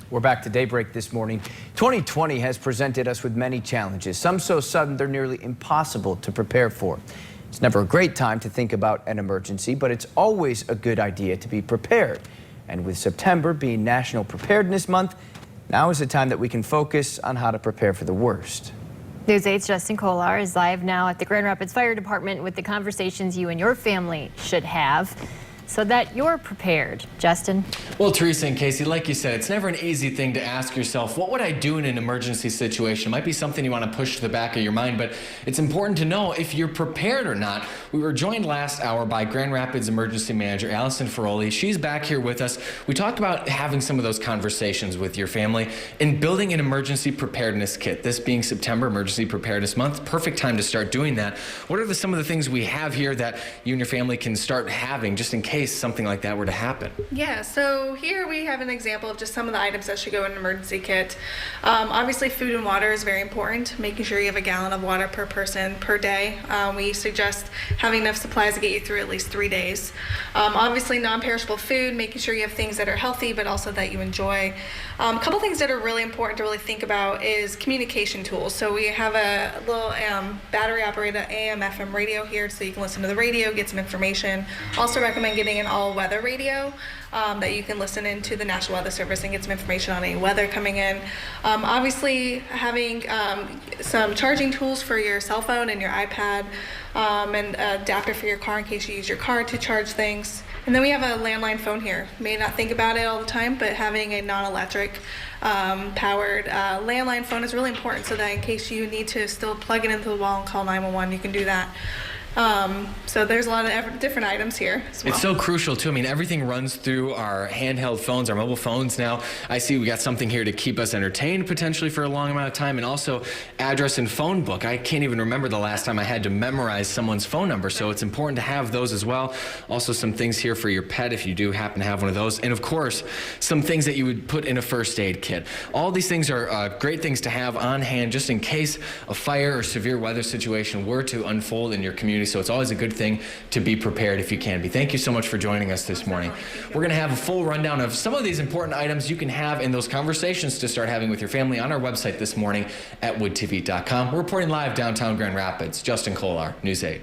We're back to Daybreak this morning. 2020 has presented us with many challenges, some so sudden they're nearly impossible to prepare for. It's never a great time to think about an emergency, but it's always a good idea to be prepared. And with September being National Preparedness Month, now is the time that we can focus on how to prepare for the worst. News 8's Justin Kolar is live now at the Grand Rapids Fire Department with the conversations you and your family should have so that you're prepared. Justin? Well, Teresa and Casey, like you said, it's never an easy thing to ask yourself, what would I do in an emergency situation? It might be something you want to push to the back of your mind, but it's important to know if you're prepared or not. We were joined last hour by Grand Rapids Emergency Manager Allison Ferroli. She's back here with us. We talked about having some of those conversations with your family and building an emergency preparedness kit. This being September, Emergency Preparedness Month, perfect time to start doing that. What are some of the things we have here that you and your family can start having just in case something like that were to happen? Yeah, so here we have an example of just some of the items that should go in an emergency kit. Obviously, food and water is very important, making sure you have a gallon of water per person per day. We suggest having enough supplies to get you through at least 3 days. Obviously, non-perishable food, making sure you have things that are healthy but also that you enjoy. A couple things that are really important to really think about is communication tools. So we have a little battery-operated AM/FM radio here so you can listen to the radio, get some information. Also recommend getting an all-weather radio that you can listen into the National Weather Service and get some information on any weather coming in. Obviously, having some charging tools for your cell phone and your iPad, and an adapter for your car in case you use your car to charge things. And then we have a landline phone here. You may not think about it all the time, but having a non-electric powered landline phone is really important so that in case you need to still plug it into the wall and call 911, you can do that. So there's a lot of different items here as well. It's so crucial too. I mean, everything runs through our handheld phones, our mobile phones now. I see we got something here to keep us entertained potentially for a long amount of time, and also address and phone book. I can't even remember the last time I had to memorize someone's phone number, so it's important to have those as well. Also some things here for your pet if you do happen to have one of those, and of course some things that you would put in a first aid kit. All these things are great things to have on hand just in case a fire or severe weather situation were to unfold in your community. So it's always a good thing to be prepared if you can be. Thank you so much for joining us this morning. We're going to have a full rundown of some of these important items you can have in those conversations to start having with your family on our website this morning at woodtv.com. We're reporting live downtown Grand Rapids. Justin Kolar, News 8.